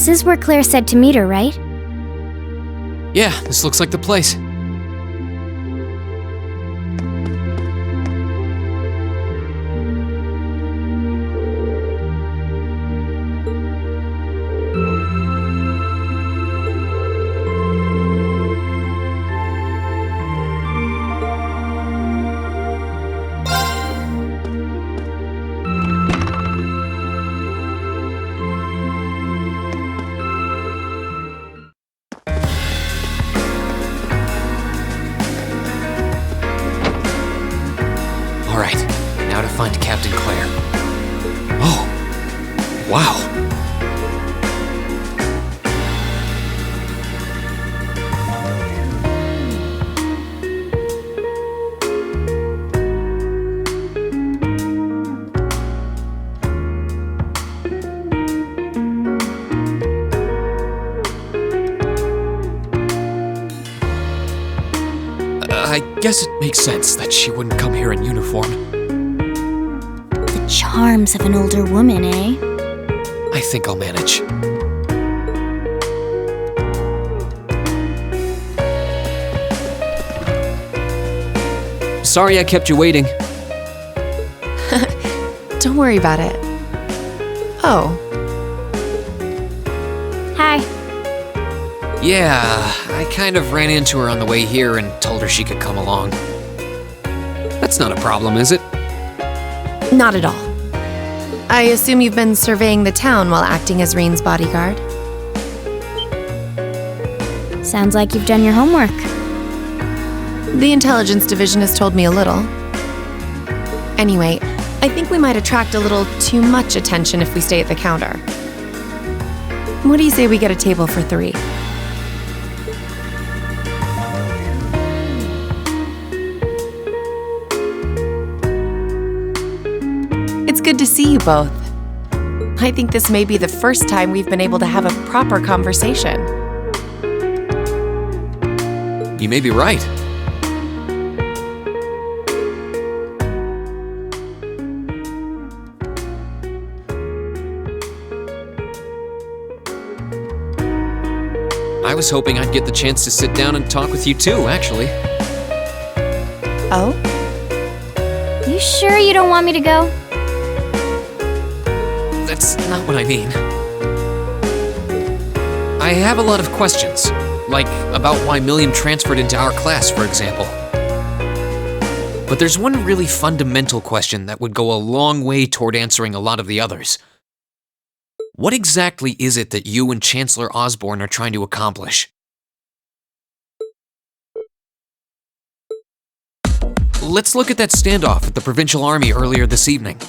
This is where Claire said to meet her, right? Yeah, this looks like the place. Alright, now to find Captain Claire. Oh, wow. I guess it makes sense that she wouldn't come here in uniform. The charms of an older woman, eh? I think I'll manage. Sorry I kept you waiting. Don't worry about it. Oh. Hi. Yeah, I kind of ran into her on the way here and told her she could come along. That's not a problem, is it? Not at all. I assume you've been surveying the town while acting as Reen's bodyguard? Sounds like you've done your homework. The intelligence division has told me a little. Anyway, I think we might attract a little too much attention if we stay at the counter. What do you say we get a table for 3? It's good to see you both. I think this may be the first time we've been able to have a proper conversation. You may be right. I was hoping I'd get the chance to sit down and talk with you too, actually. Oh? You sure you don't want me to go? That's not what I mean. I have a lot of questions, like about why Milliam transferred into our class, for example. But there's one really fundamental question that would go a long way toward answering a lot of the others. What exactly is it that you and Chancellor Osborne are trying to accomplish? Let's look at that standoff at the Provincial Army earlier this evening.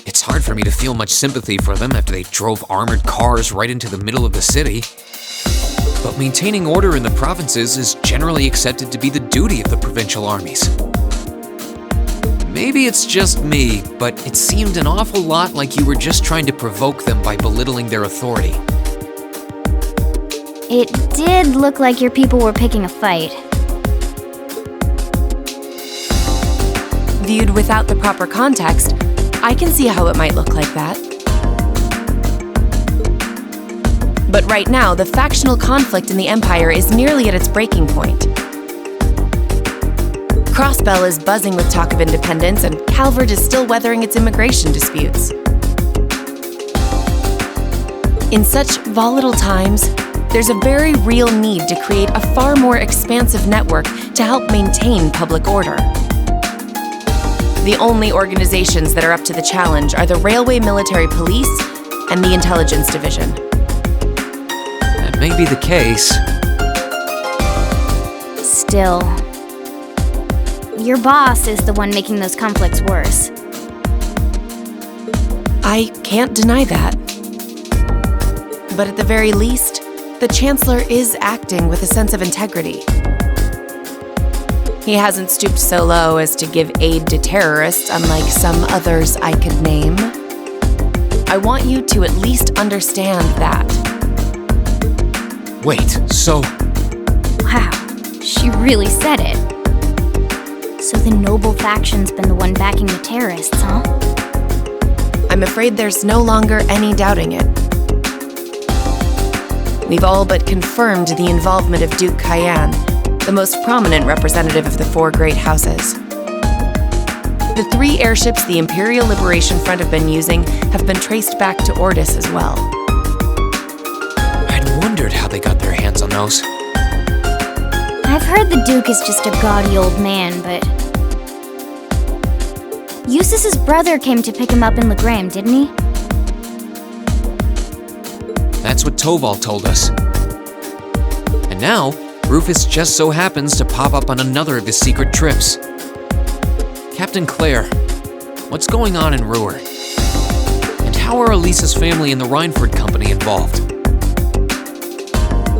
It's hard for me to feel much sympathy for them after they drove armored cars right into the middle of the city. But maintaining order in the provinces is generally accepted to be the duty of the provincial armies. Maybe it's just me, but it seemed an awful lot like you were just trying to provoke them by belittling their authority. It did look like your people were picking a fight. Viewed without the proper context, I can see how it might look like that. But right now, the factional conflict in the Empire is nearly at its breaking point. Crossbell is buzzing with talk of independence, and Calvert is still weathering its immigration disputes. In such volatile times, there's a very real need to create a far more expansive network to help maintain public order. The only organizations that are up to the challenge are the Railway Military Police and the Intelligence Division. That may be the case. Still, your boss is the one making those conflicts worse. I can't deny that. But at the very least, the Chancellor is acting with a sense of integrity. He hasn't stooped so low as to give aid to terrorists, unlike some others I could name. I want you to at least understand that. Wait, so... Wow, she really said it. So the noble faction's been the one backing the terrorists, huh? I'm afraid there's no longer any doubting it. We've all but confirmed the involvement of Duke Cayenne, the most prominent representative of the four great houses. The 3 airships the Imperial Liberation Front have been using have been traced back to Ordis as well. I'd wondered how they got their hands on those. I've heard the Duke is just a gaudy old man, but... Eustace's brother came to pick him up in Legram, didn't he? That's what Toval told us. And now, Rufus just so happens to pop up on another of his secret trips. Captain Claire, what's going on in Ruhr? And how are Elisa's family and the Reinford Company involved?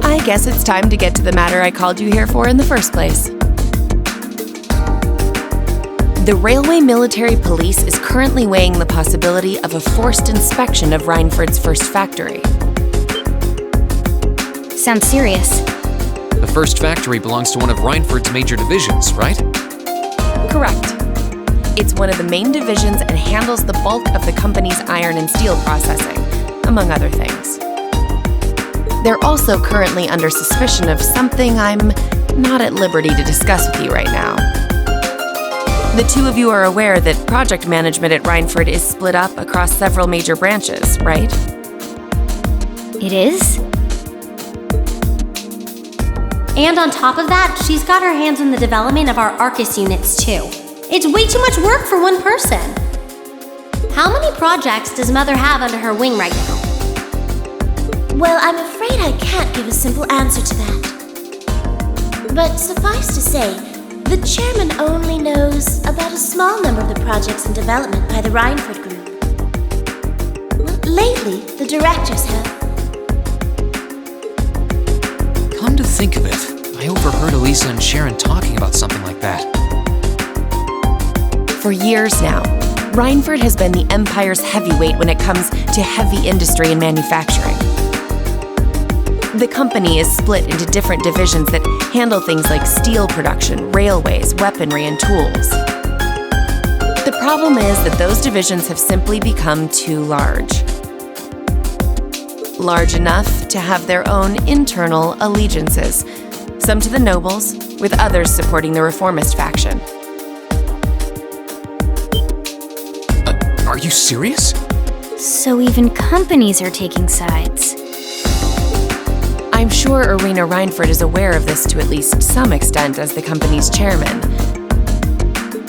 I guess it's time to get to the matter I called you here for in the first place. The Railway Military Police is currently weighing the possibility of a forced inspection of Reinford's first factory. Sounds serious. The first factory belongs to one of Reinford's major divisions, right? Correct. It's one of the main divisions and handles the bulk of the company's iron and steel processing, among other things. They're also currently under suspicion of something I'm not at liberty to discuss with you right now. The 2 of you are aware that project management at Reinford is split up across several major branches, right? It is? And on top of that, she's got her hands on the development of our Arcus units too. It's way too much work for one person. How many projects does Mother have under her wing right now? Well, I'm afraid I can't give a simple answer to that. But suffice to say, the chairman only knows about a small number of the projects in development by the Reinford Group. Well, lately, the directors have. Come to think of it, I overheard Elisa and Sharon talking about something like that. For years now, Reinford has been the Empire's heavyweight when it comes to heavy industry and manufacturing. The company is split into different divisions that handle things like steel production, railways, weaponry, and tools. The problem is that those divisions have simply become too large. Large enough to have their own internal allegiances, some to the nobles, with others supporting the reformist faction. Are you serious? So even companies are taking sides. I'm sure Irina Reinford is aware of this to at least some extent as the company's chairman.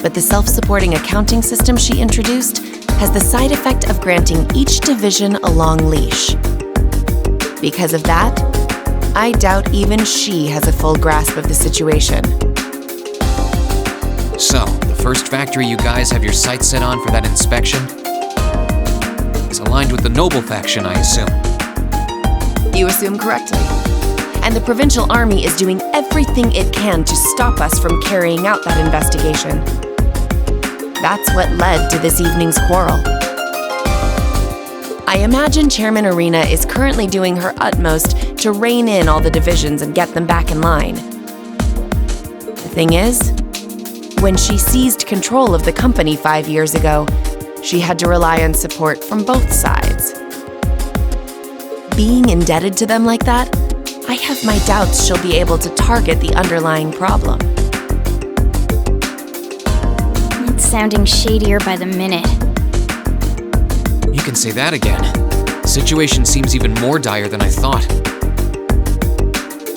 But the self-supporting accounting system she introduced has the side effect of granting each division a long leash. Because of that, I doubt even she has a full grasp of the situation. So, the first factory you guys have your sights set on for that inspection is aligned with the Noble faction, I assume. You assume correctly. And the provincial army is doing everything it can to stop us from carrying out that investigation. That's what led to this evening's quarrel. I imagine Chairman Irina is currently doing her utmost to rein in all the divisions and get them back in line. The thing is, when she seized control of the company 5 years ago, she had to rely on support from both sides. Being indebted to them like that, I have my doubts she'll be able to target the underlying problem. It's sounding shadier by the minute. You can say that again. The situation seems even more dire than I thought.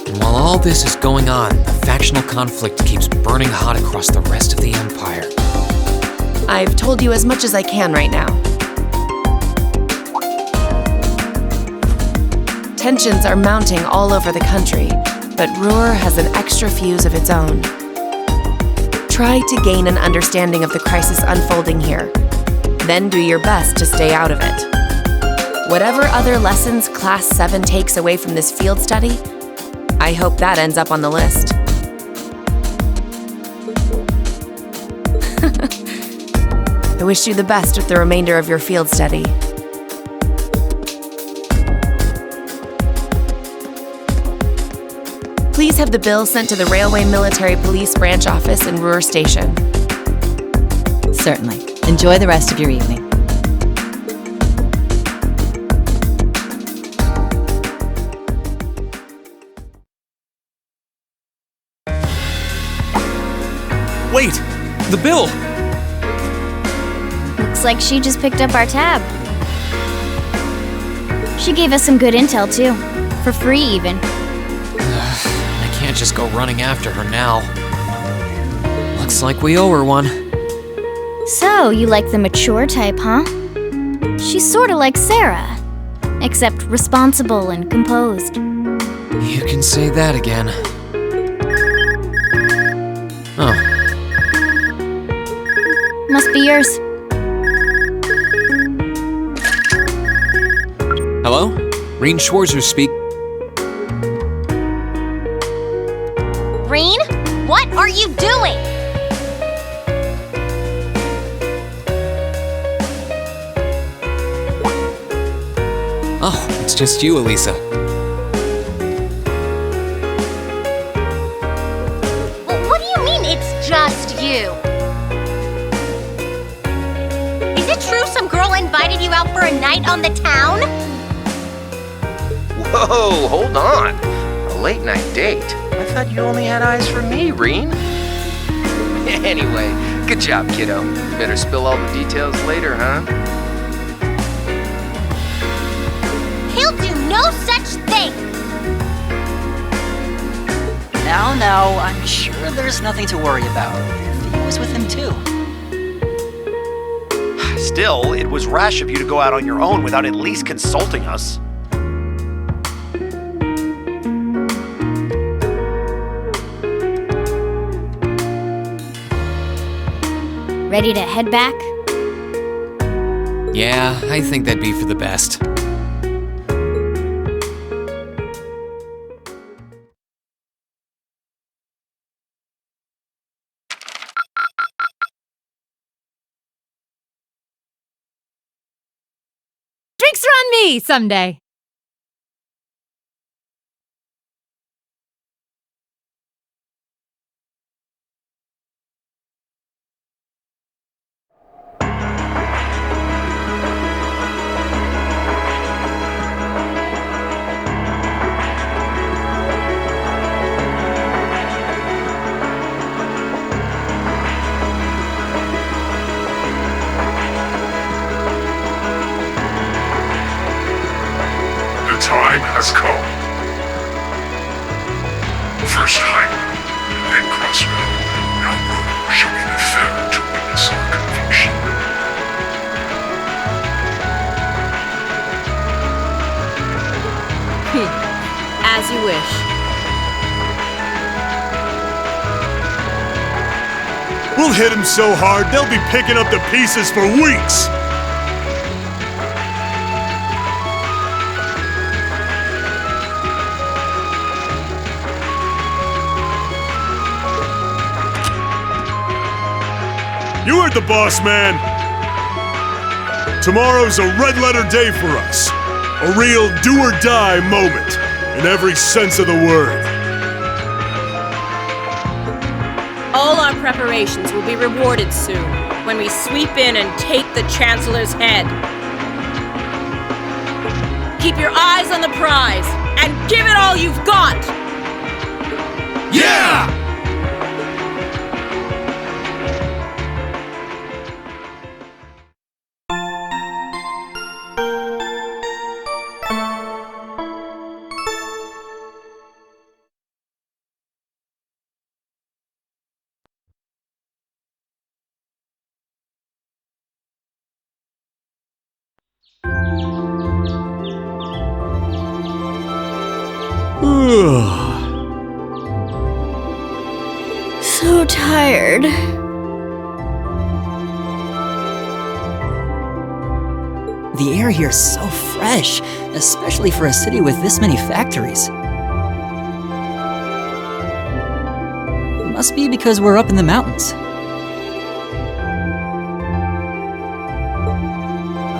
And while all this is going on, the factional conflict keeps burning hot across the rest of the Empire. I've told you as much as I can right now. Tensions are mounting all over the country, but Ruhr has an extra fuse of its own. Try to gain an understanding of the crisis unfolding here, then do your best to stay out of it. Whatever other lessons Class 7 takes away from this field study, I hope that ends up on the list. I wish you the best with the remainder of your field study. Please have the bill sent to the Railway Military Police Branch Office in Ruhr Station. Certainly. Enjoy the rest of your evening. Wait! The bill! Looks like she just picked up our tab. She gave us some good intel, too. For free, even. I can't just go running after her now. Looks like we owe her one. So, you like the mature type, huh? She's sorta like Sarah, except responsible and composed. You can say that again. Oh. Must be yours. Hello? Reen Schwarzer speak. Reen, what are you doing? Oh, it's just you, Elisa. What do you mean it's just you? Is it true some girl invited you out for a night on the town? Whoa, hold on. A late night date? I thought you only had eyes for me, Reen. Anyway, good job, kiddo. Better spill all the details later, huh? He'll do no such thing! Now, I'm sure there's nothing to worry about. He was with him too. Still, it was rash of you to go out on your own without at least consulting us. Ready to head back? Yeah, I think that'd be for the best. Drinks are on me someday. The time has come. First Highroad, then Crossroad. Now Road shall be the third to witness our conviction. As you wish. We'll hit him so hard, they'll be picking up the pieces for weeks! You heard the boss, man! Tomorrow's a red-letter day for us. A real do-or-die moment, in every sense of the word. All our preparations will be rewarded soon, when we sweep in and take the Chancellor's head. Keep your eyes on the prize, and give it all you've got! Yeah! So tired. The air here is so fresh, especially for a city with this many factories. It must be because we're up in the mountains.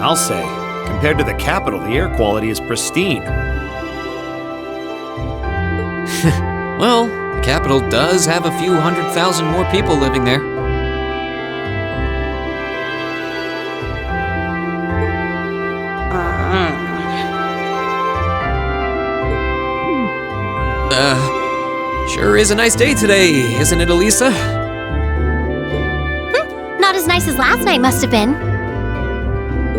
I'll say, compared to the capital, the air quality is pristine. Well, the capital does have a few 100,000 more people living there. Sure is a nice day today, isn't it, Elisa? Not as nice as last night must have been.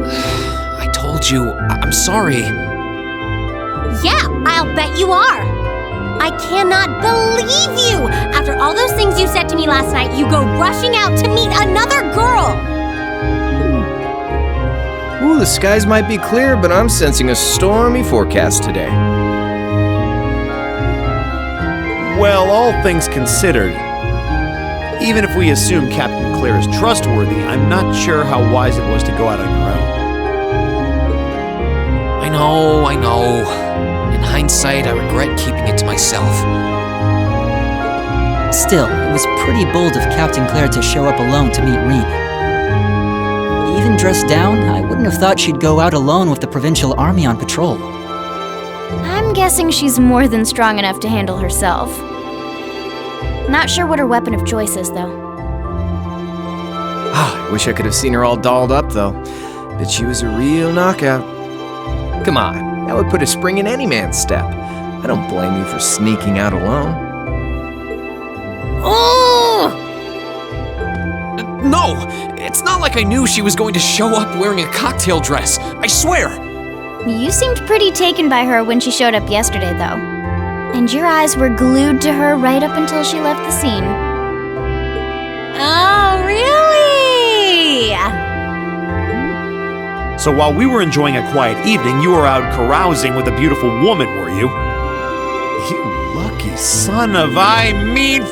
I told you, I'm sorry. Yeah, I'll bet you are. I cannot believe you! After all those things you said to me last night, you go rushing out to meet another girl! Ooh, the skies might be clear, but I'm sensing a stormy forecast today. Well, all things considered, even if we assume Captain Claire is trustworthy, I'm not sure how wise it was to go out on your own. I know. In hindsight, I regret keeping it to myself. Still, it was pretty bold of Captain Claire to show up alone to meet Reen. Even dressed down, I wouldn't have thought she'd go out alone with the provincial army on patrol. I'm guessing she's more than strong enough to handle herself. Not sure what her weapon of choice is, though. I wish I could have seen her all dolled up, though. Bet she was a real knockout. Come on, that would put a spring in any man's step. I don't blame you for sneaking out alone. Oh! No! It's not like I knew she was going to show up wearing a cocktail dress. I swear! You seemed pretty taken by her when she showed up yesterday, though. And your eyes were glued to her right up until she left the scene. Oh, really? So while we were enjoying a quiet evening, you were out carousing with a beautiful woman, were you? You lucky son of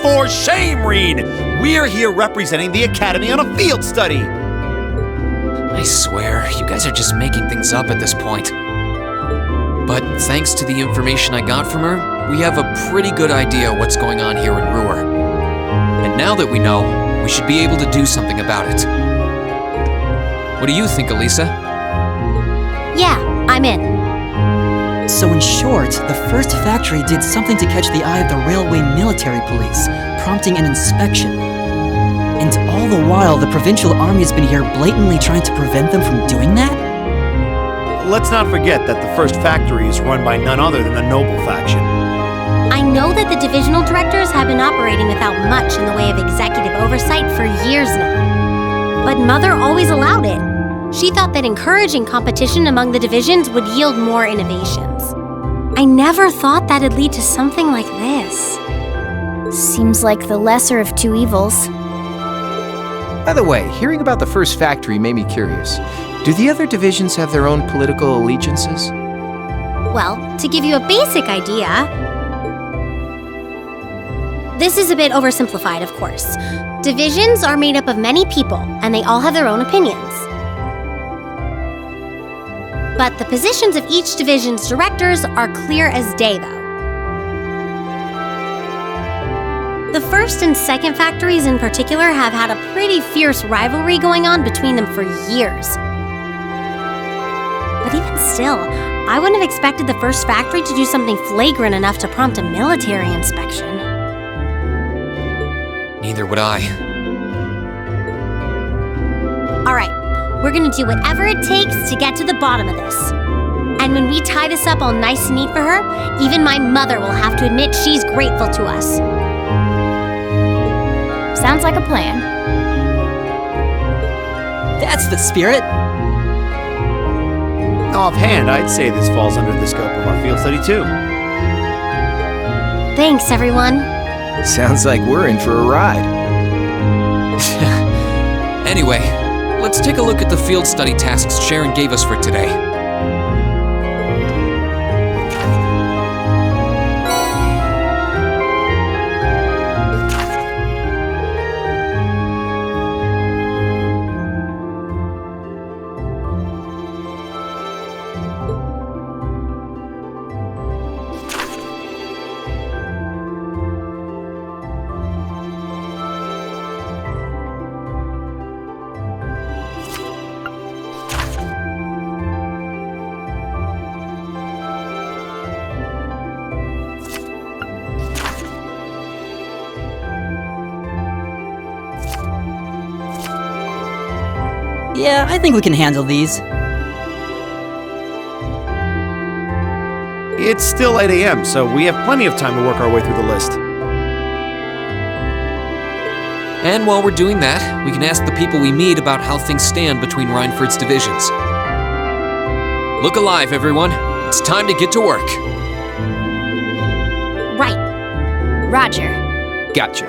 for shame, Reen! We're here representing the Academy on a field study! I swear, you guys are just making things up at this point. But thanks to the information I got from her, we have a pretty good idea what's going on here in Ruhr. And now that we know, we should be able to do something about it. What do you think, Elisa? Yeah, I'm in. So in short, the first factory did something to catch the eye of the railway military police, prompting an inspection. And all the while, the provincial army has been here blatantly trying to prevent them from doing that? Let's not forget that the first factory is run by none other than the Noble faction. I know that the divisional directors have been operating without much in the way of executive oversight for years now. But Mother always allowed it. She thought that encouraging competition among the divisions would yield more innovations. I never thought that'd lead to something like this. Seems like the lesser of two evils. By the way, hearing about the first factory made me curious. Do the other divisions have their own political allegiances? Well, to give you a basic idea, this is a bit oversimplified, of course. Divisions are made up of many people, and they all have their own opinions. But the positions of each division's directors are clear as day, though. The first and second factories in particular have had a pretty fierce rivalry going on between them for years. But even still, I wouldn't have expected the first factory to do something flagrant enough to prompt a military inspection. Neither would I. All right, we're gonna do whatever it takes to get to the bottom of this. And when we tie this up all nice and neat for her, even my mother will have to admit she's grateful to us. Sounds like a plan. That's the spirit. Offhand, I'd say this falls under the scope of our field study too. Thanks, everyone. Sounds like we're in for a ride. Anyway, let's take a look at the field study tasks Sharon gave us for today. Yeah, I think we can handle these. It's still 8 a.m., so we have plenty of time to work our way through the list. And while we're doing that, we can ask the people we meet about how things stand between Reinford's divisions. Look alive, everyone. It's time to get to work. Right. Roger. Gotcha.